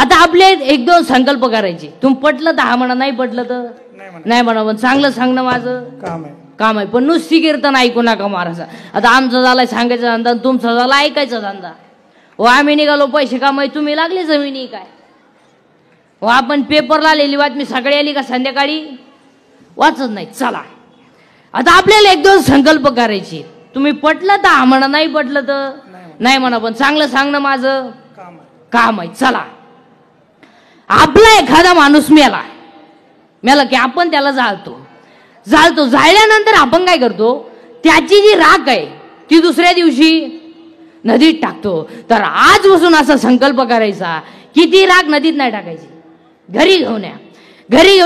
आता आपले एक दोन संकल्प करायचे. तुम पटलं तर हा म्हणा, नाही पटलं तर नाही म्हणा. पण चांगलं सांगणं माझं काम आहे. पण नुसती कीर्तन ऐकू नका महाराज. आता आमचं झालाय सांगायचा धंदा, तुमचा झाला ऐकायचा धंदा. हो आम्ही निघालो पैसे कमाई, तुम्ही लागले जमिनी काय. हो आपण पेपरला आलेली बातमी सकाळी आली का संध्याकाळी वाचत नाही. चला आता आपल्याला एक दोन संकल्प करायचे. तुम्ही पटलं तर हा म्हणा, नाही पटलं तर नाही म्हणा. पण चांगलं सांगणं माझं काम आहे. चला आपला एखादा माणूस मेला की आपण त्याला जाळतो. जाळल्यानंतर आपण काय करतो, त्याची जी राख आहे ती दुसऱ्या दिवशी नदीत टाकतो. तर आजपासून असा संकल्प करायचा की ती राख नदीत नाही टाकायची, घरी घेऊन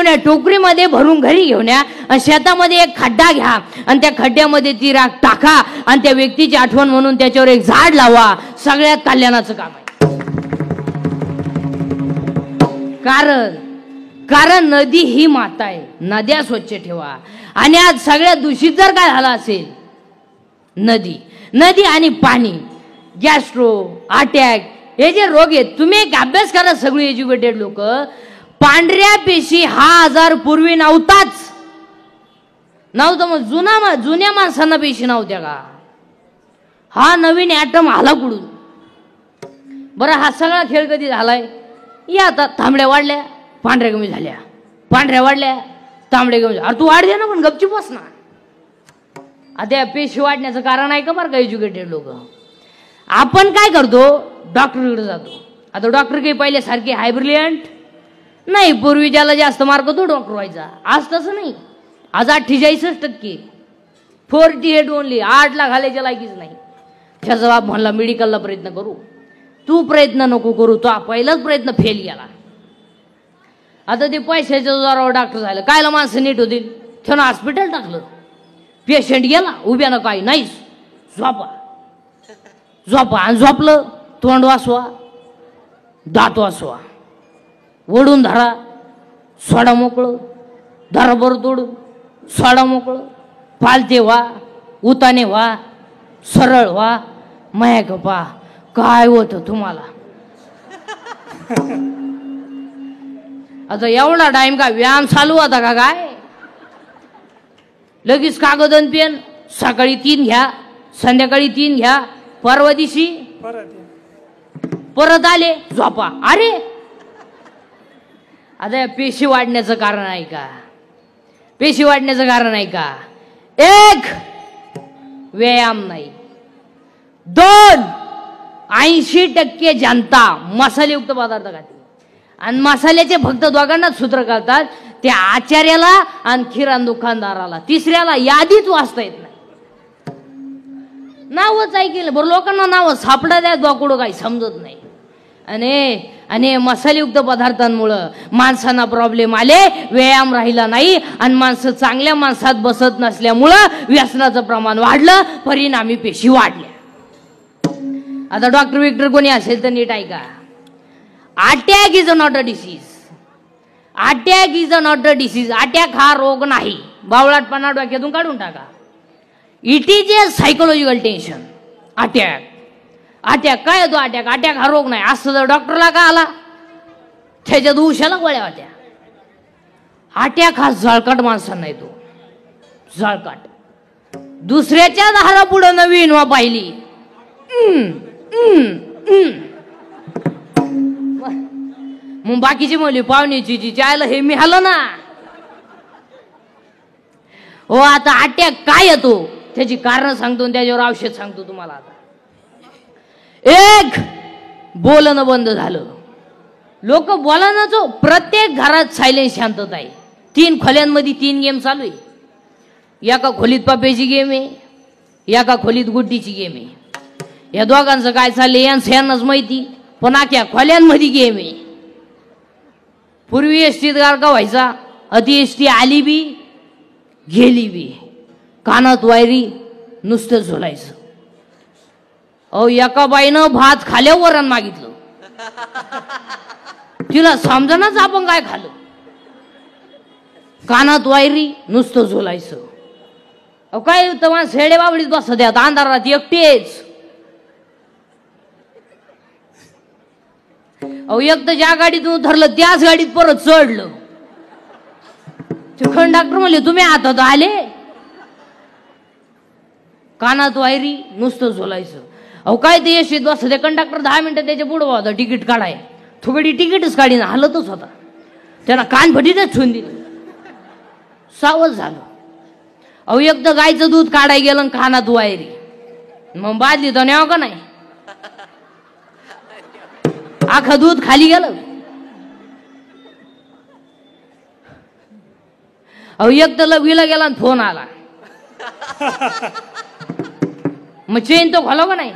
या टोकरीमध्ये भरून घरी घेऊन या आणि शेतामध्ये एक खड्डा घ्या आणि त्या खड्ड्यामध्ये ती राख टाका आणि त्या व्यक्तीची आठवण म्हणून त्याच्यावर एक झाड लावा. सगळ्यात कल्याणाचं काम आहे. कारण नदी ही माता आहे. नद्या स्वच्छ ठेवा. आणि आज सगळ्यात दूषित जर काय झाला असेल नदी आणि पाणी, गॅस्ट्रो, अटॅक हे जे रोग आहेत. तुम्ही एक अभ्यास करा सगळी एज्युकेटेड लोक, पांढऱ्या पेशी हा आजार पूर्वी नव्हतं. मग जुन्या माणसांना पेशी नव्हत्या का. हा नवीन ॲटम आला कुठून बरं. हा सगळा खेळ कधी झालाय. या आता तांबड्या वाढल्या पांढऱ्या कमी झाल्या, पांढऱ्या वाढल्या तांबड्या कमी झाल्या. अरे तू वाढ दे ना, पण गपचूप बस ना. आता पेशी वाढण्याचं कारण आहे का बरं का एज्युकेटेड लोक. आपण काय करतो, डॉक्टरकडे जातो. आता डॉक्टर काही पहिले सारखे हाय ब्रिलियंट नाही. पूर्वी ज्याला जास्त मार्क तो डॉक्टर व्हायचा. आज तसं नाही. आज 48% 48 ओनली. 8 ला घालायच्या लायकीच नाही. त्याचा बाप म्हणला मेडिकलला प्रयत्न करू. तू प्रयत्न नको करू, तो पहिलाच प्रयत्न फेल गेला. आता ते पैशाच्या जोरावर डॉक्टर झालं. कायला माणसं नीट होतील. त्यानं हॉस्पिटल टाकलं. पेशंट गेला उभ्यानं, काही नाही, झोपा आणि झोपलं. तोंड वाचवा, दात वाचवा, ओढून धरा, सोडा मोकळं, धरा बरं तोडून, सोडा मोकळं, पालते व्हा, उताने व्हा, सरळ व्हा. माया गप्पा काय होतं तुम्हाला. आता एवढा टाइम का व्यायाम चालू होता का काय. लगेच कागद आणि पेन, सकाळी 3 घ्या, संध्याकाळी 3 घ्या, परवा दिवशी परत आले झोपा. अरे आता पेशी वाढण्याचं कारण आहे का. पेशी वाढण्याचं कारण आहे का. 1 व्यायाम नाही. 2 80% जनता मसालेयुक्त पदार्थ खाते. आणि मसाल्याचे फक्त दोघांनाच सूत्र करतात, त्या आचार्याला आणि किराणा दुकानदाराला. तिसऱ्याला यादीच वाचता येत नाही. नावच ऐकलं बरं. लोकांना नाव सापडा द्या दोकडं काही समजत नाही. आणि मसालेयुक्त पदार्थांमुळं माणसांना प्रॉब्लेम आले, व्यायाम राहिला नाही आणि माणसं चांगल्या माणसात बसत नसल्यामुळं व्यसनाचं प्रमाण वाढलं, परिणामी पेशी वाढल्या. आता डॉक्टर कोणी असेल तर नीट ऐका. Attack is not a disease. Attack is not a disease. Attack हा रोग नाही. बावळाटपणा डोक्यातून काढून टाका. It is a psychological tension. Attack काय होतो. अटॅक हा रोग नाही. असं जर डॉक्टरला का आला, त्याच्यात उशाला गोळ्या होत्या. अटॅक हा जळकाट माणसांना येतो. जळकाट दुसऱ्याच्या दारा पुढे नवीन वा पाहिली. मग बाकीची म्हणली पाहुण्याची चायला हे मिळालं ना. हो आता अटॅक काय येतो त्याची कारण सांगतो आणि त्याच्यावर औषध सांगतो तुम्हाला. आता 1 बोलणं बंद झालं. लोक बोलानाच. प्रत्येक घरात सायलेन्स शांतता आहे. 3 खोल्यांमध्ये 3 गेम चालू आहे. एका खोलीत पप्याची गेम आहे, एका खोलीत गुड्डीची गेम आहे. या दोघांचं काय चाललंय यांनाच माहिती. पण अख्या खोल्यांमध्ये गेम आहे. पूर्वी एसटीत गारका व्हायचा. अति एसटी आली बी गेली बी, कानात वायरी, नुसतं झोलायचं. अहो एका बाईनं भात खाल्यावर वरण मागितलं. तिला समजनाच आपण काय खाल्लं. कानात वायरी, नुसतं झोलायचं. अहो काय तर शेडे बाबडीत बसत द्या अंधारात एकटेच. अहो एक तर ज्या गाडीतून उतरलं त्याच गाडीत परत चढलं. ते कंडक्टर म्हणले तुम्ही आता आले. कानात वायरी नुसतं झोलायचं. अहो काय ते यशीत बसतं ते कंडक्टर 10 मिनिटं त्याच्या पुढं होता तिकीट काढाय. थोडी तिकीटच काढीन हालतच होता. त्यांना कानफटीतच छून दिली. सावध झालं. अहो एक तर गायचं दूध काढाय गेलं कानात वायरी. मग बादली तर न्यावं का नाही. आखं दूध खाली गेलं. अहो एक तर लघवीला गेला फोन आला. मग चेन तो खोला का नाही.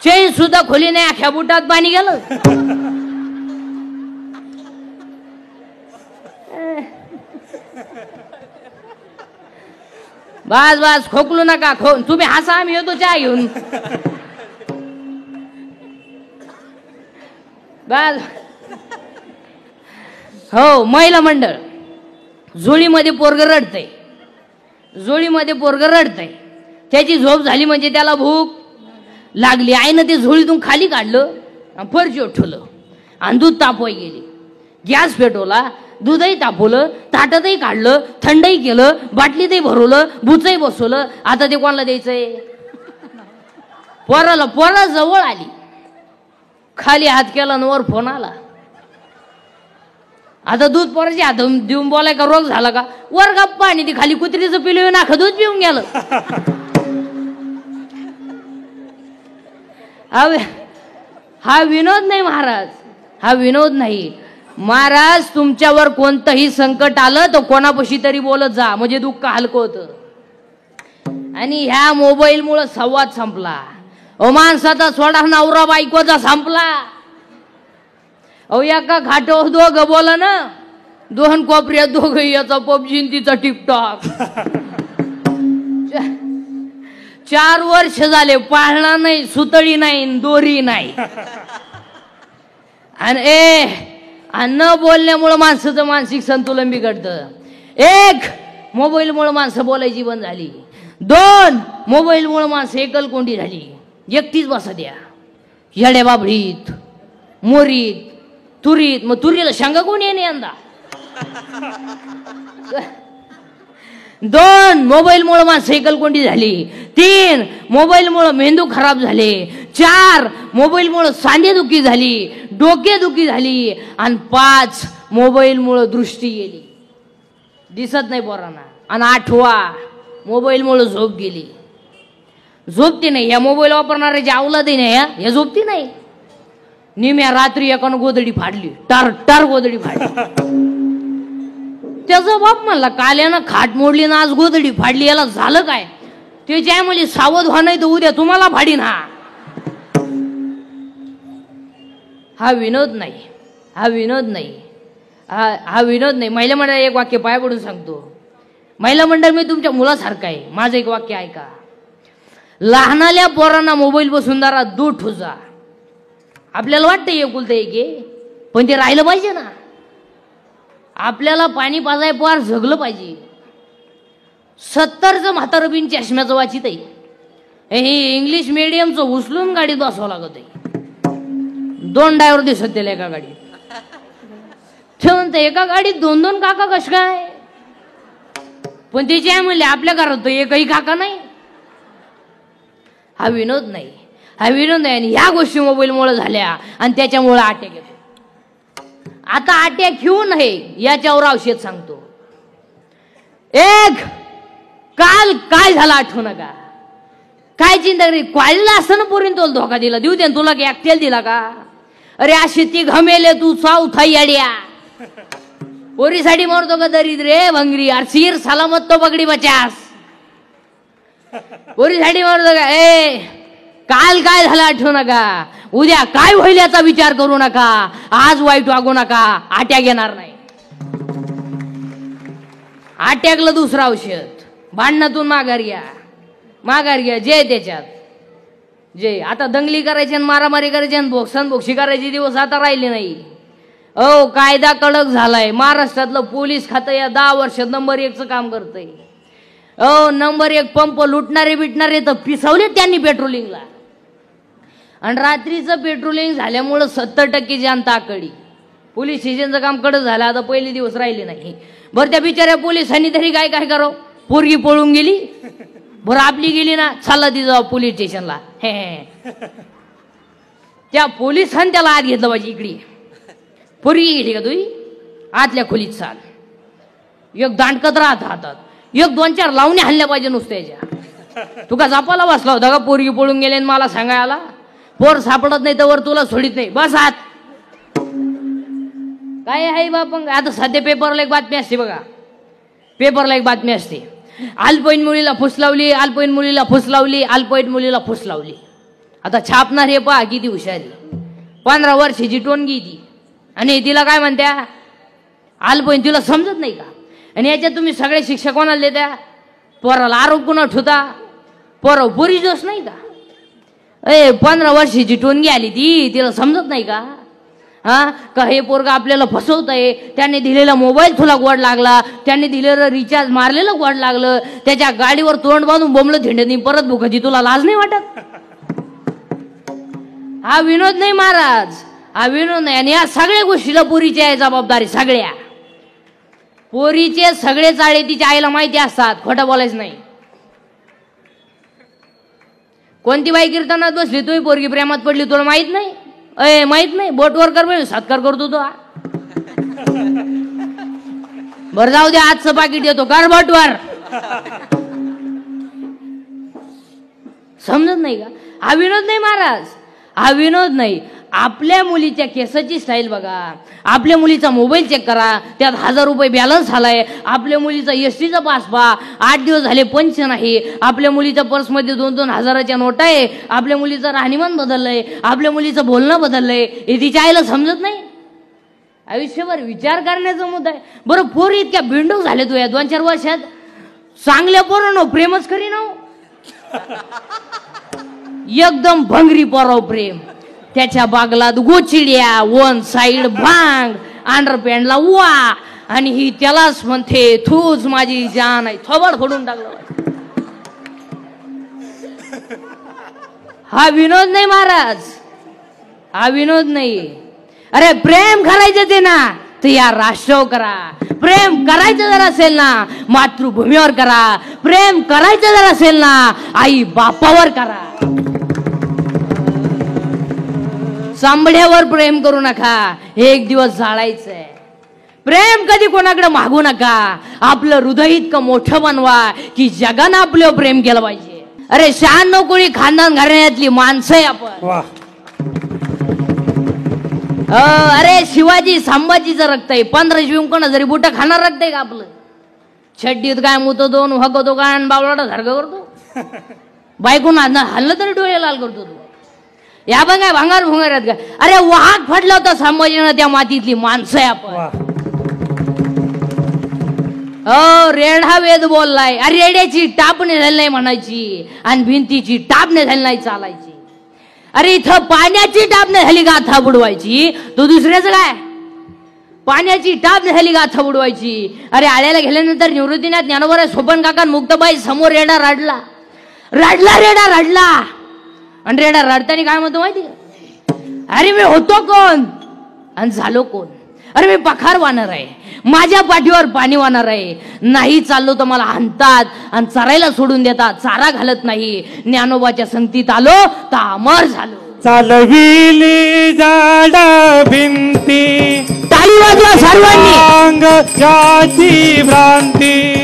चेन सुद्धा खोली नाही. अख्या बुटात पाणी गेलं. बस बस खोकलू नका. तुम्ही हसा आम्ही येतो चहा घेऊन. बस हो महिला मंडळ. जोळीमध्ये पोरग रडतंय. जोळीमध्ये पोरग रडतंय. त्याची झोप झाली म्हणजे त्याला भूक लागली. आईनं ते झोळीतून खाली काढलं फरशीवर ठेवलं आणि दूध तापवाय गेली. गॅस पेटवला. दूधही तापवलं. ताटातही काढलं. थंडही केलं. बाटलीतही भरवलं. बुचही बसवलं. आता ते कोणाला द्यायचंय. पोरा जवळ आली. खाली हात केला आणि वर फोन आला. आता दूध पोराच्या हात देऊन बोलाय का रोग झाला का. वर गप्पा आणि ती खाली कुत्रीचं पिलू नाख दूध पिऊन गेलं. हा विनोद नाही महाराज. हा विनोद नाही महाराज. तुमच्यावर कोणतंही संकट आलं तर कोणापाशी तरी बोलत जा म्हणजे दुःख हलकं होतं. आणि ह्या मोबाईलमुळे संवाद संपला. माणसाचा सोडा नवरा बायकोचा संपला. अहो एका घाटावर दोघं बोला ना. 2 कोपऱ्यात दोघं याचा पबजी तिचा टिकटॉक. 4 वर्ष झाले पाळणा नाही सुतळी नाही दोरी नाही. आणि न बोलण्यामुळे माणसाचं मानसिक संतुलन बिघडतं. 1 मोबाईलमुळे माणसं बोलायची बंद झाली. 2 मोबाईलमुळे माणसं एकलकोंडी झाली. एकटीच बसा द्या. येड्या बाबडीत मोरीत तुरीत. मग तुरीला शेंगा कोण येणे यंदा. 2 मोबाईलमुळे माणसं एकलकोंडी झाली. 3 मोबाईलमुळे मेंदू खराब झाले. 4 मोबाईलमुळे सांधेदुखी झाली. डोकेदुखी झाली. आणि 5 मोबाईलमुळे दृष्टी गेली. दिसत नाही पोरांना. आणि 8वा मोबाईलमुळे झोप गेली. झोपती नाही. या मोबाईल वापरणाऱ्याची अवलादही नाही. या झोपती नाही. निम्या रात्री एकानं गोदडी फाडली. टार गोदडी फाडली. त्याचा बाप म्हणला काल यानं खाट मोडली ना आज गोदडी फाडली. याला झालं काय. त्याच्या म्हणजे सावध व्हा नाही तर उद्या तुम्हाला फाडीन. हा विनोद नाही. हा विनोद नाही. हा विनोद नाही. महिला मंडळ एक वाक्य पाय पडून सांगतो. महिला मंडळ मी तुमच्या मुलासारखं आहे. माझं एक वाक्य ऐका. लहानाल्या पोरांना मोबाईल बसून दारात दूध ठुजा. आपल्याला वाटतं एकुलतं एक आहे पण ते राहिलं पाहिजे ना. आपल्याला पाणी पाजाय पोर जगलं पाहिजे. 70चं म्हातारं बिन चष्म्याचं वाचित आहे. हे इंग्लिश मिडियमचं उचलून गाडीत बसावं लागत आहे. 2 ड्रायव्हर दिसत त्याला एका गाडीत. ठेवून तर एका गाडीत 2 काका कश काय. पण त्याची आहे म्हणले आपल्या घरात तर एकही काका नाही. हा विनोद नाही. हा विनोद नाही. आणि ह्या गोष्टी मोबाईलमुळे झाल्या आणि त्याच्यामुळे अटॅक येतो. आता अटॅक घेऊ नये याच्यावर औषध सांगतो. 1 काल काय झालं आठवू नका. काय चिंता करी. कॉलेजला असताना पोरीन तुला धोका दिला. देऊ दे तुला की एकट्याला दिला का. अरे अशी ती घमेले तू साऊथ येड्या. पोरीसाठी मरतो का दरिद्रे भंगरी. अरे सिर सलामत तो पगडी बचास. पोरीसाठी मरतो का. काल काय झालं आठवू नका. उद्या काय होईल याचा विचार करू नका. आज वाईट वागू नका. अटॅक येणार नाही. अटॅकला दुसरं औषध. भांडणातून माघार घ्या. माघार घ्या. जे त्याच्यात जे. आता दंगली करायची आणि मारामारी करायची आणि बोक्षी करायची दिवस आता राहिले नाही. कायदा कडक झालाय. महाराष्ट्रातलं पोलीस खातं या 10 वर्षात नंबर 1चं काम करतंय. नंबर 1 पंप लुटणारे बिटणारे तर पिसवले त्यांनी पेट्रोलिंगला. आणि रात्रीचं पेट्रोलिंग झाल्यामुळं 70% जनता आकडी. पोलीस स्टेशनचं काम कडक झालं, आता पहिले दिवस राहिले नाही. बरं त्या बिचाऱ्या पोलिसांनी तरी काय काय करावं, पोरगी पळून गेली, बरं आपली गेली ना, चालला ती जाऊ पोलीस स्टेशनला. त्या पोलिसांनी त्याला आत घेतलं पाहिजे, इकडे पोरगी गेली का तुझी, आतल्या खोलीत चाल. एक दांडकत राहत हातात, एक 2-4 लावणी हल्ल्या पाहिजे नुसत्याच्या. तुका जापाला बसला होता का पोरगी पळून गेले मला सांगायला? पोर सापडत नाही तर तुला सोडित नाही, बस आत. काय आहे बापंग. आता सध्या पेपरला एक बातमी असते बघा, पेपरला एक बातमी असते, अल्पवयीन मुलीला फुस लावली, अल्पवयीन मुलीला फुस लावली, अल्पवयीन मुलीला फुस लावली. आता छापणार हे पहा किती हुशारी. 15 वर्षाची टोनगी ती, आणि तिला काय म्हणत्या अल्पवयीन. तिला समजत नाही का? आणि याच्यात तुम्ही सगळे शिक्षा कोणाला देत्या? पोराला आरोप कोणा ठेवता? पोरं पोरी जोश नाही का? 15 वर्षाची टोनगी आली ती, तिला समजत नाही का? हा का हे पोरगा आपल्याला फसवत आहे, त्याने दिलेला मोबाईल तुला गोड लागला, त्याने दिलेलं रिचार्ज मारलेलं गोड लागलं, त्याच्या गाडीवर तोंड बांधून बोंबलं थिंडनी परत भुकाची, तुला लाज नाही वाटत? हा विनोद नाही महाराज, हा विनोद नाही. आणि या सगळ्या गोष्टीला पोरीची आहे जबाबदारी. सगळ्या पोरीचे सगळे चाळे तिच्या आईला माहिती असतात, खोटं बोलायचं नाही. कोणती बाई कीर्तनात बसली, तुही पोरगी प्रेमात पडली, तुला माहित नाही? माहित नाही? बोटवर कर, सत्कार करतो तो. बरं जाऊ दे, आजचं पाकिट येतो कर बोटवर. समजत नाही का? हा विनोद नाही महाराज, हा विनोद नाही. आपल्या मुलीच्या केसाची स्टाईल बघा, आपल्या मुलीचा मोबाईल चेक करा, त्यात 1000 रुपये बॅलन्स आलाय. आपल्या मुलीचा एसटीचा पास पहा, 8 दिवस झाले पंच नाही. आपल्या मुलीच्या पर्समध्ये 2-2 हजाराच्या नोटा आहे. आपल्या मुलीचं राहणीमान बदललंय, आपल्या मुलीचं बोलणं बदललंय. हे तिच्या आईला समजत नाही. आयुष्यभर विचार करण्याचा मुद्दा आहे. बरं पोरी इतक्या बिंडूक झाले तू या 2-4 वर्षात, चांगल्या पोरांनो प्रेमच करी ना, एकदम भंगरी पोराव प्रेम. त्याच्या बागलात गोचिड्या, 1 साइड भांग, अंडरपॅन्टला वा, आणि ही त्यालाच म्हणते तूच माझी जान आहे. थोबड फोडून टाकलं. हा विनोद नाही महाराज, हा विनोद नाही. अरे प्रेम करायचं ते ना तर या राष्ट्रावर करा. प्रेम करायचं जर असेल ना मातृभूमीवर करा. प्रेम करायचं जर असेल ना आई बापावर करा. चांबड्यावर प्रेम करू नका, एक दिवस जाळायचंय. प्रेम कधी कोणाकडे मागू नका. आपलं हृदय इतकं मोठं बनवा की जगानं आपलं प्रेम केलं पाहिजे. अरे 96 कोळी खानदान घराण्यातली माणसं आहे आपण. अरे शिवाजी संभाजीचं रक्त आहे. 15 जिंकून जरी बुट खाणार रक्त आहे का आपलं? छड्डीत काय मुतो दोन हगतो काय बावळाटा सारखं करतो. बायकून हल्लं तरी डोळे लाल करतो तू. या बघ काय भांगार भुंगार आहेत का? अरे वाघ फडला होता संभाजीनं, त्या मातीतली माणसं आहे आपण. रेढा वेद बोललाय. अरे रेड्याची टापणे झाली नाही म्हणायची आणि भिंतीची टापणे झाली नाही चालायची. अरे इथं पाण्याची टापणे झाली गाथा बुडवायची, तो दुसऱ्याच काय पाण्याची टापणे झाली गाथा बुडवायची. अरे आळ्याला गेल्यानंतर निवृत्तीनाथ ज्ञानोबा सोपन काका मुक्ताबाई समोर रेडा रडला, रेडा रडला. आणि रेडा रडताना काय म्हणतो माहिती का? अरे मी होतो कोण आणि झालो कोण? अरे मी पखार वाहणार आहे, माझ्या पाठीवर पाणी वाहणार आहे. नाही चाललो तर मला हाणतात आणि चरायला सोडून देतात, चारा घालत नाही. ज्ञानोबाच्या संगतीत आलो तर अमर झालो. चालविली जाडा भिंती, टाळी वाजवा सर्वांनी. भ्रांती